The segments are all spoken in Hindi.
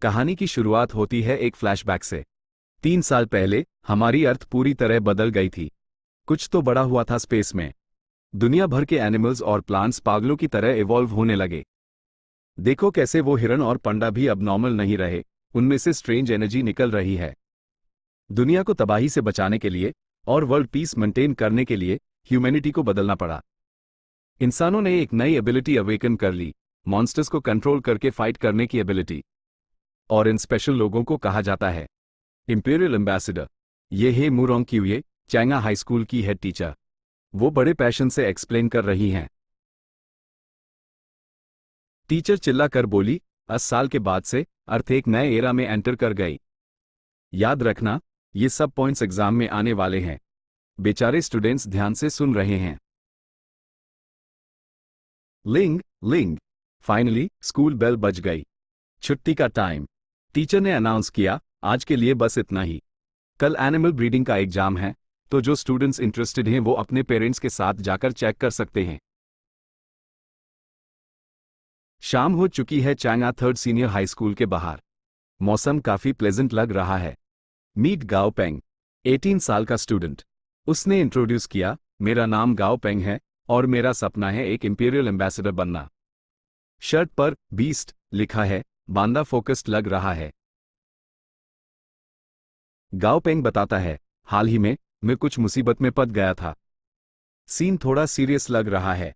कहानी की शुरुआत होती है एक फ्लैशबैक से। 3 साल पहले हमारी अर्थ पूरी तरह बदल गई थी। कुछ तो बड़ा हुआ था स्पेस में। दुनिया भर के एनिमल्स और प्लांट्स पागलों की तरह इवॉल्व होने लगे। देखो कैसे वो हिरन और पंडा भी अब नॉर्मल नहीं रहे, उनमें से स्ट्रेंज एनर्जी निकल रही है। दुनिया को तबाही से बचाने के लिए और वर्ल्ड पीस मेंटेन करने के लिए ह्यूमैनिटी को बदलना पड़ा। इंसानों ने एक नई एबिलिटी अवेकन कर ली, मॉन्स्टर्स को कंट्रोल करके फाइट करने की एबिलिटी। और इन स्पेशल लोगों को कहा जाता है इंपीरियल एम्बेसडर। ये है मुरोंग क्यूये, चांगा हाई स्कूल की हेड टीचर। वो बड़े पैशन से एक्सप्लेन कर रही हैं। टीचर चिल्ला कर बोली, 10 साल के बाद से अर्थ एक नए एरा में एंटर कर गई। याद रखना, ये सब पॉइंट्स एग्जाम में आने वाले हैं। बेचारे स्टूडेंट्स ध्यान से सुन रहे हैं। लिंग लिंग। फाइनली स्कूल बेल बज गई। छुट्टी का टाइम। टीचर ने अनाउंस किया, आज के लिए बस इतना ही। कल एनिमल ब्रीडिंग का एग्जाम है, तो जो स्टूडेंट्स इंटरेस्टेड हैं वो अपने पेरेंट्स के साथ जाकर चेक कर सकते हैं। शाम हो चुकी है चांगा थर्ड सीनियर हाई स्कूल के बाहर। मौसम काफी प्लेजेंट लग रहा है। मीट गाओ पेंग, 18 साल का स्टूडेंट। उसने इंट्रोड्यूस किया, मेरा नाम गाओ पेंग है और मेरा सपना है एक इंपीरियल एम्बेसडर बनना। शर्ट पर बीस्ट लिखा है, बांदा फोकस्ड लग रहा है। गाओ पेंग बताता है, हाल ही में मैं कुछ मुसीबत में पड़ गया था। सीन थोड़ा सीरियस लग रहा है।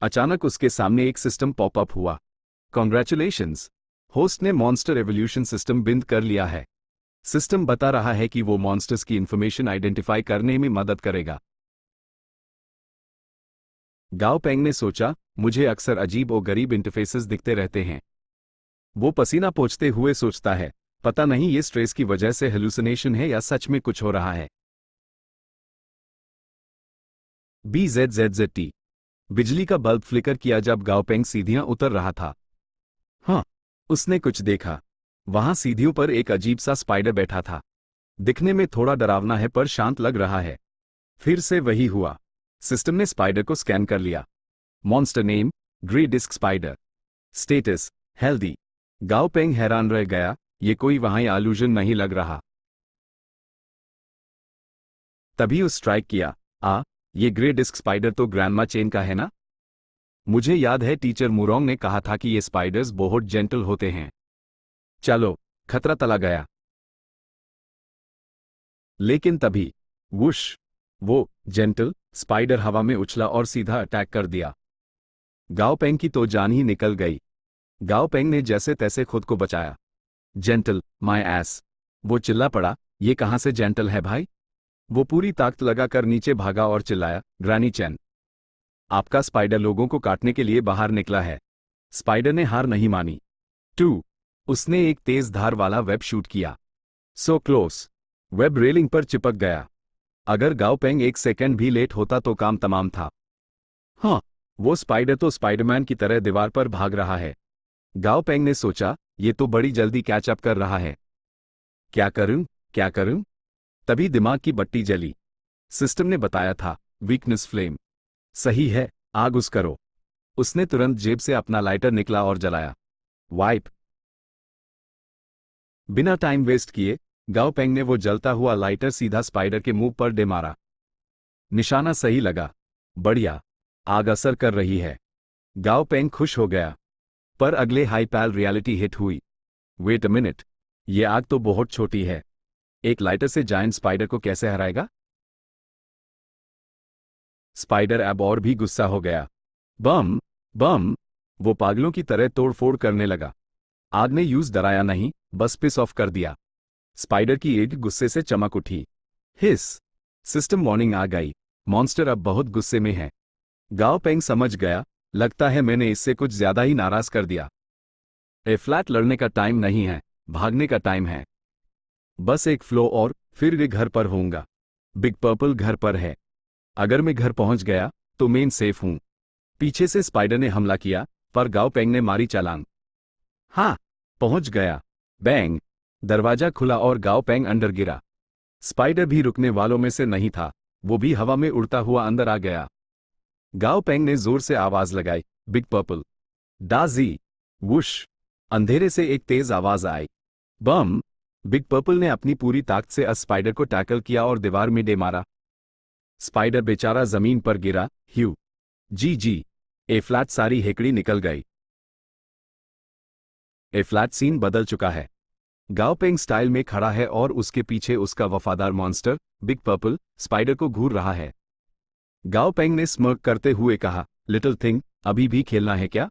अचानक उसके सामने एक सिस्टम पॉपअप हुआ। कॉन्ग्रेचुलेशंस, होस्ट ने मॉन्स्टर एवोल्यूशन सिस्टम बिल्ड कर लिया है। सिस्टम बता रहा है कि वो मॉन्स्टर्स की इंफॉर्मेशन आइडेंटिफाई करने में मदद करेगा। गाओ पेंग ने सोचा, मुझे अक्सर अजीब और गरीब इंटरफेसेस दिखते रहते हैं। वो पसीना पोंछते हुए सोचता है, पता नहीं ये स्ट्रेस की वजह से हेलुसिनेशन है या सच में कुछ हो रहा है। BZZZT। बिजली का बल्ब फ्लिकर किया जब गाओ पेंग सीढ़ियां उतर रहा था। हाँ, उसने कुछ देखा। वहां सीढ़ियों पर एक अजीब सा स्पाइडर बैठा था। दिखने में थोड़ा डरावना है पर शांत लग रहा है। फिर से वही हुआ। सिस्टम ने स्पाइडर को स्कैन कर लिया। Monster name, grey disc spider. Status, healthy. Gao Peng हैरान रह गया, ये कोई वहां इल्यूजन नहीं लग रहा। तभी उस स्ट्राइक किया, ये ग्रे डिस्क स्पाइडर तो ग्रैंडमा चेन का है ना? मुझे याद है टीचर मुरोंग ने कहा था कि ये स्पाइडर्स बहुत जेंटल होते हैं। चलो, खतरा टला गया। लेकिन तभी वुश, वो जेंटल स्पाइडर हवा में उछला और सीधा अटैक कर दिया। गाओ पेंग की तो जान ही निकल गई। गाओ पेंग ने जैसे तैसे खुद को बचाया। जेंटल माय एस, वो चिल्ला पड़ा, ये कहां से जेंटल है भाई? वो पूरी ताकत लगाकर नीचे भागा और चिल्लाया, ग्रानी चैन, आपका स्पाइडर लोगों को काटने के लिए बाहर निकला है। स्पाइडर ने हार नहीं मानी। 2, उसने एक तेज धार वाला वेब शूट किया। सो क्लोज, वेब रेलिंग पर चिपक गया। अगर गाओ पेंग 1 सेकंड भी लेट होता तो काम तमाम था। हाँ, वो स्पाइडर तो स्पाइडरमैन की तरह दीवार पर भाग रहा है। गाओ पेंग ने सोचा, ये तो बड़ी जल्दी कैचअप कर रहा है। क्या करूं, क्या करूं? तभी दिमाग की बत्ती जली। सिस्टम ने बताया था, वीकनेस फ्लेम। सही है, आग उस करो। उसने तुरंत जेब से अपना लाइटर निकला और जलाया। वाइप। बिना टाइम वेस्ट किए गाओ पेंग ने वो जलता हुआ लाइटर सीधा स्पाइडर के मुंह पर दे मारा। निशाना सही लगा। बढ़िया, आग असर कर रही है। गाओ पेंग खुश हो गया। पर अगले हाइपैल रियलिटी हिट हुई। वेट अ मिनट, ये आग तो बहुत छोटी है। एक लाइटर से जायंट स्पाइडर को कैसे हराएगा? स्पाइडर अब और भी गुस्सा हो गया। बम बम, वो पागलों की तरह तोड़फोड़ करने लगा। आग ने यूज डराया नहीं, बस पिस ऑफ कर दिया। स्पाइडर की एड गुस्से से चमक उठी। हिस, सिस्टम वार्निंग आ गई, मॉन्स्टर अब बहुत गुस्से में है। गाओ पेंग समझ गया, लगता है मैंने इससे कुछ ज्यादा ही नाराज कर दिया। फ्लैट लड़ने का टाइम नहीं है, भागने का टाइम है। बस एक फ्लो और फिर वे घर पर होऊंगा। बिग पर्पल घर पर है। अगर मैं घर पहुंच गया तो मैं सेफ हूं। पीछे से स्पाइडर ने हमला किया, पर गाओ पेंग ने मारी चालांग। हाँ, पहुंच गया। बैंग, दरवाजा खुला और गाओ पेंग अंदर गिरा। स्पाइडर भी रुकने वालों में से नहीं था, वो भी हवा में उड़ता हुआ अंदर आ गया। गाओ पेंग ने जोर से आवाज लगाई, बिग पर्पल, डाजी, वुश। अंधेरे से एक तेज आवाज आई, बम। बिग पर्पल ने अपनी पूरी ताकत से स्पाइडर को टैकल किया और दीवार में डे मारा। स्पाइडर बेचारा जमीन पर गिरा। ह्यू जी ए फ्लैट सारी हेकड़ी निकल गई। ए फ्लैट सीन बदल चुका है। गाओ पेंग स्टाइल में खड़ा है और उसके पीछे उसका वफादार मॉन्स्टर बिग पर्पल स्पाइडर को घूर रहा है। गाओ पेंग ने स्मर्क करते हुए कहा, लिटिल थिंग, अभी भी खेलना है क्या?